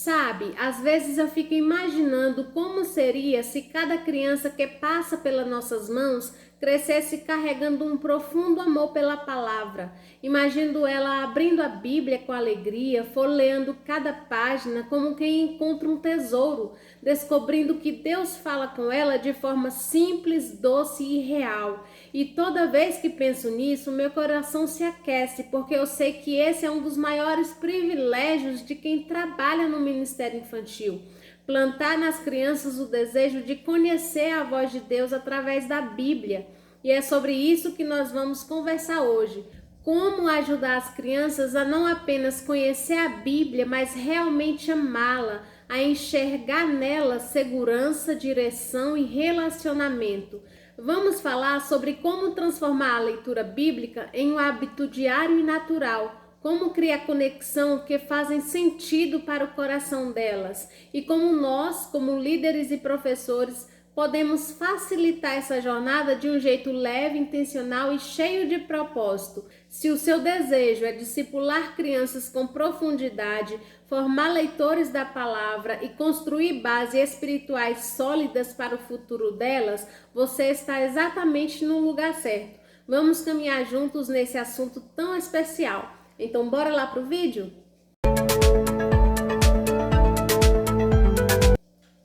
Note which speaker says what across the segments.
Speaker 1: Sabe, às vezes eu fico imaginando como seria se cada criança que passa pelas nossas mãos crescesse carregando um profundo amor pela palavra. Imagino ela abrindo a Bíblia com alegria, folheando cada página como quem encontra um tesouro, descobrindo que Deus fala com ela de forma simples, doce e real. E toda vez que penso nisso, meu coração se aquece, porque eu sei que esse é um dos maiores privilégios de quem trabalha no ministério infantil. Plantar nas crianças o desejo de conhecer a voz de Deus através da Bíblia. E é sobre isso que nós vamos conversar hoje. Como ajudar as crianças a não apenas conhecer a Bíblia, mas realmente amá-la, a enxergar nela segurança, direção e relacionamento. Vamos falar sobre como transformar a leitura bíblica em um hábito diário e natural, como criar conexão que fazem sentido para o coração delas e como nós, como líderes e professores, podemos facilitar essa jornada de um jeito leve, intencional e cheio de propósito. Se o seu desejo é discipular crianças com profundidade, formar leitores da palavra e construir bases espirituais sólidas para o futuro delas, você está exatamente no lugar certo. Vamos caminhar juntos nesse assunto tão especial. Então bora lá pro vídeo?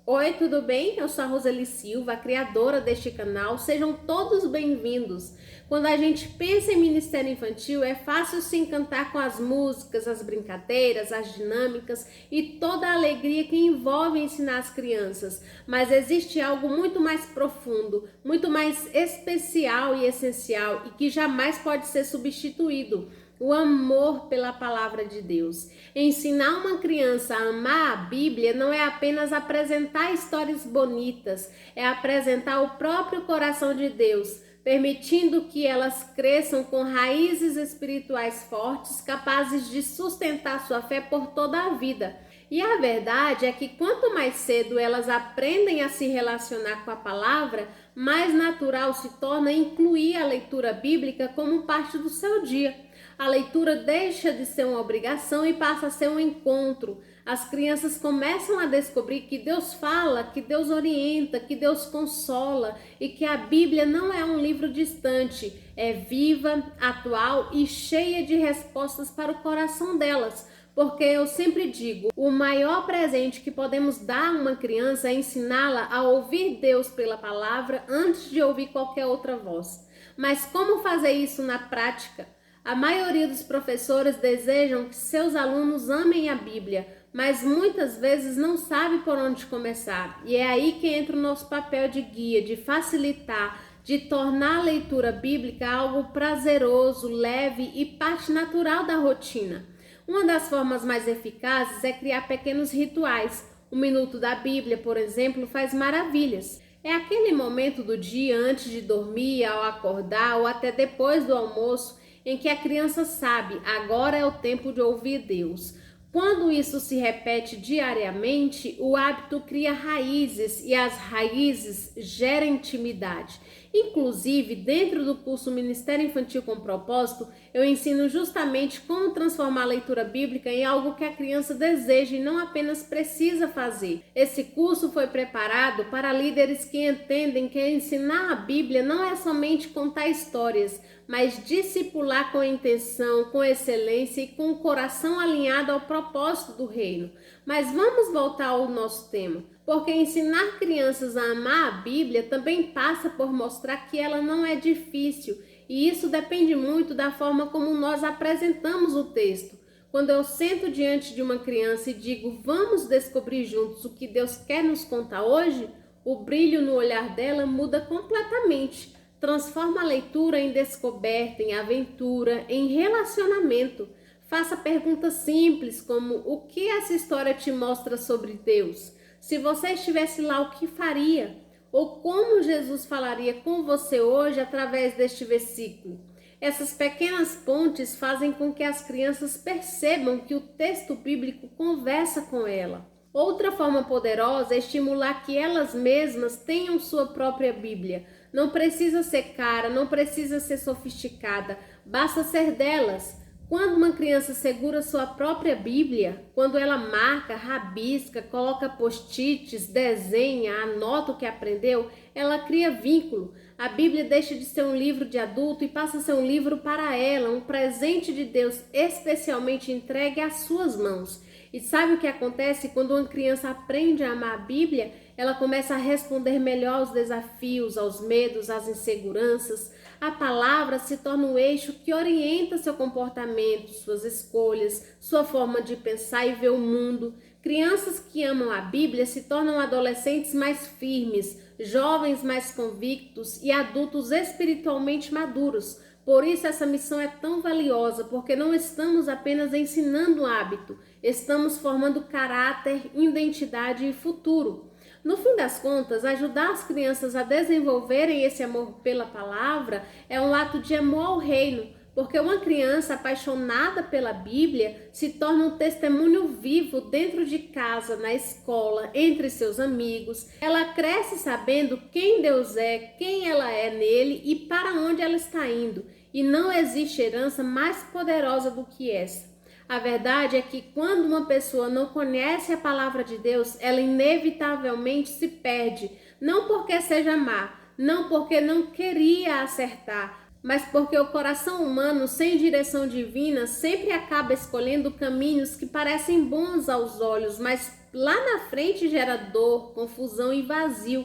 Speaker 1: Oi, tudo bem? Eu sou a Roseli Silva, a criadora deste canal. Sejam todos bem-vindos. Quando a gente pensa em ministério infantil, é fácil se encantar com as músicas, as brincadeiras, as dinâmicas e toda a alegria que envolve ensinar as crianças. Mas existe algo muito mais profundo, muito mais especial e essencial e que jamais pode ser substituído. O amor pela palavra de Deus. Ensinar uma criança a amar a Bíblia não é apenas apresentar histórias bonitas, é apresentar o próprio coração de Deus, permitindo que elas cresçam com raízes espirituais fortes, capazes de sustentar sua fé por toda a vida. E a verdade é que quanto mais cedo elas aprendem a se relacionar com a palavra, mais natural se torna incluir a leitura bíblica como parte do seu dia. A leitura deixa de ser uma obrigação e passa a ser um encontro. As crianças começam a descobrir que Deus fala, que Deus orienta, que Deus consola e que a Bíblia não é um livro distante, é viva, atual e cheia de respostas para o coração delas. Porque eu sempre digo, o maior presente que podemos dar a uma criança é ensiná-la a ouvir Deus pela palavra antes de ouvir qualquer outra voz. Mas como fazer isso na prática? A maioria dos professores desejam que seus alunos amem a Bíblia, mas muitas vezes não sabe por onde começar. E é aí que entra o nosso papel de guia, de facilitar, de tornar a leitura bíblica algo prazeroso, leve e parte natural da rotina. Uma das formas mais eficazes é criar pequenos rituais. O minuto da Bíblia, por exemplo, faz maravilhas. É aquele momento do dia antes de dormir, ao acordar ou até depois do almoço, em que a criança sabe, agora é o tempo de ouvir Deus. Quando isso se repete diariamente, o hábito cria raízes e as raízes geram intimidade. Inclusive, dentro do curso Ministério Infantil com Propósito, eu ensino justamente como transformar a leitura bíblica em algo que a criança deseja e não apenas precisa fazer. Esse curso foi preparado para líderes que entendem que ensinar a Bíblia não é somente contar histórias, mas discipular com intenção, com excelência e com o coração alinhado ao propósito do reino. Mas vamos voltar ao nosso tema, porque ensinar crianças a amar a Bíblia também passa por mostrar que ela não é difícil, e isso depende muito da forma como nós apresentamos o texto. Quando eu sento diante de uma criança e digo, vamos descobrir juntos o que Deus quer nos contar hoje, o brilho no olhar dela muda completamente. Transforma a leitura em descoberta, em aventura, em relacionamento. Faça perguntas simples como o que essa história te mostra sobre Deus? Se você estivesse lá, o que faria? Ou como Jesus falaria com você hoje através deste versículo? Essas pequenas pontes fazem com que as crianças percebam que o texto bíblico conversa com ela. Outra forma poderosa é estimular que elas mesmas tenham sua própria Bíblia. Não precisa ser cara, não precisa ser sofisticada, basta ser delas. Quando uma criança segura sua própria Bíblia, quando ela marca, rabisca, coloca post-its, desenha, anota o que aprendeu, ela cria vínculo. A Bíblia deixa de ser um livro de adulto e passa a ser um livro para ela, um presente de Deus especialmente entregue às suas mãos. E sabe o que acontece quando uma criança aprende a amar a Bíblia? Ela começa a responder melhor aos desafios, aos medos, às inseguranças. A palavra se torna um eixo que orienta seu comportamento, suas escolhas, sua forma de pensar e ver o mundo. Crianças que amam a Bíblia se tornam adolescentes mais firmes, jovens mais convictos e adultos espiritualmente maduros. Por isso essa missão é tão valiosa, porque não estamos apenas ensinando um hábito, estamos formando caráter, identidade e futuro. No fim das contas, ajudar as crianças a desenvolverem esse amor pela palavra é um ato de amor ao reino, porque uma criança apaixonada pela Bíblia se torna um testemunho vivo dentro de casa, na escola, entre seus amigos. Ela cresce sabendo quem Deus é, quem ela é nele e para onde ela está indo. E não existe herança mais poderosa do que essa. A verdade é que quando uma pessoa não conhece a palavra de Deus, ela inevitavelmente se perde. Não porque seja má, não porque não queria acertar, mas porque o coração humano sem direção divina sempre acaba escolhendo caminhos que parecem bons aos olhos, mas lá na frente gera dor, confusão e vazio.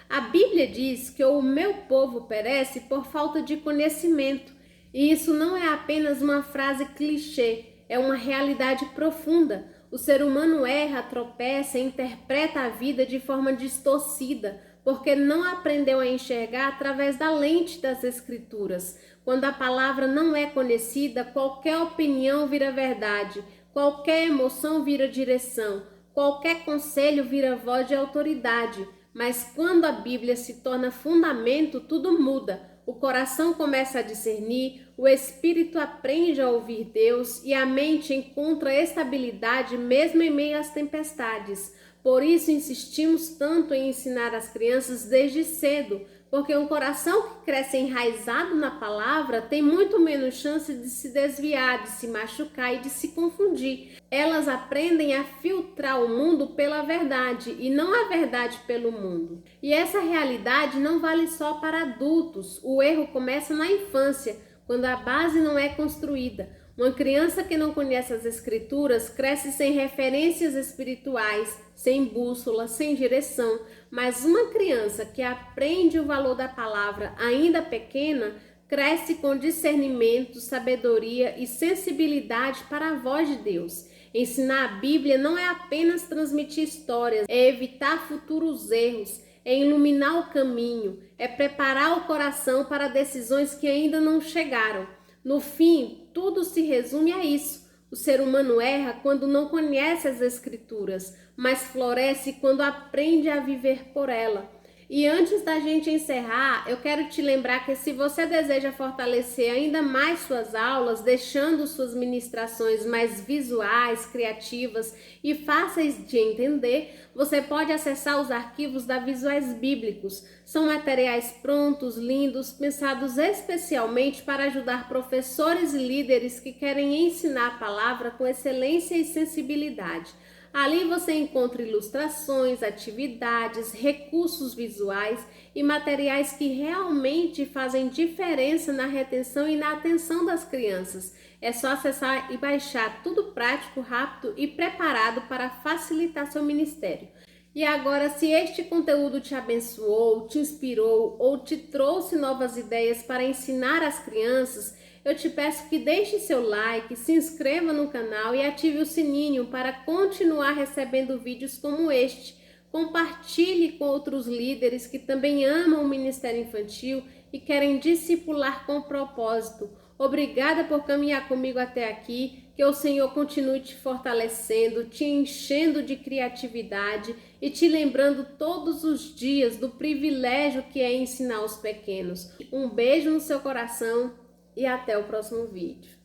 Speaker 1: A Bíblia diz que o meu povo perece por falta de conhecimento. E isso não é apenas uma frase clichê, é uma realidade profunda. O ser humano erra, tropeça e interpreta a vida de forma distorcida, porque não aprendeu a enxergar através da lente das Escrituras. Quando a palavra não é conhecida, qualquer opinião vira verdade, qualquer emoção vira direção, qualquer conselho vira voz de autoridade. Mas quando a Bíblia se torna fundamento, tudo muda. O coração começa a discernir, o espírito aprende a ouvir Deus e a mente encontra estabilidade mesmo em meio às tempestades. Por isso insistimos tanto em ensinar as crianças desde cedo, porque um coração que cresce enraizado na palavra tem muito menos chance de se desviar, de se machucar e de se confundir. Elas aprendem a filtrar o mundo pela verdade e não a verdade pelo mundo. E essa realidade não vale só para adultos. O erro começa na infância, quando a base não é construída. Uma criança que não conhece as Escrituras cresce sem referências espirituais, sem bússola, sem direção. Mas uma criança que aprende o valor da palavra ainda pequena, cresce com discernimento, sabedoria e sensibilidade para a voz de Deus. Ensinar a Bíblia não é apenas transmitir histórias, é evitar futuros erros, é iluminar o caminho, é preparar o coração para decisões que ainda não chegaram. No fim, tudo se resume a isso. O ser humano erra quando não conhece as Escrituras, mas floresce quando aprende a viver por ela. E antes da gente encerrar, eu quero te lembrar que se você deseja fortalecer ainda mais suas aulas, deixando suas ministrações mais visuais, criativas e fáceis de entender, você pode acessar os arquivos da Visuais Bíblicos. São materiais prontos, lindos, pensados especialmente para ajudar professores e líderes que querem ensinar a palavra com excelência e sensibilidade. Ali você encontra ilustrações, atividades, recursos visuais e materiais que realmente fazem diferença na retenção e na atenção das crianças. É só acessar e baixar, tudo prático, rápido e preparado para facilitar seu ministério. E agora, se este conteúdo te abençoou, te inspirou ou te trouxe novas ideias para ensinar as crianças, eu te peço que deixe seu like, se inscreva no canal e ative o sininho para continuar recebendo vídeos como este. Compartilhe com outros líderes que também amam o Ministério Infantil e querem discipular com propósito. Obrigada por caminhar comigo até aqui, que o Senhor continue te fortalecendo, te enchendo de criatividade e te lembrando todos os dias do privilégio que é ensinar os pequenos. Um beijo no seu coração e até o próximo vídeo.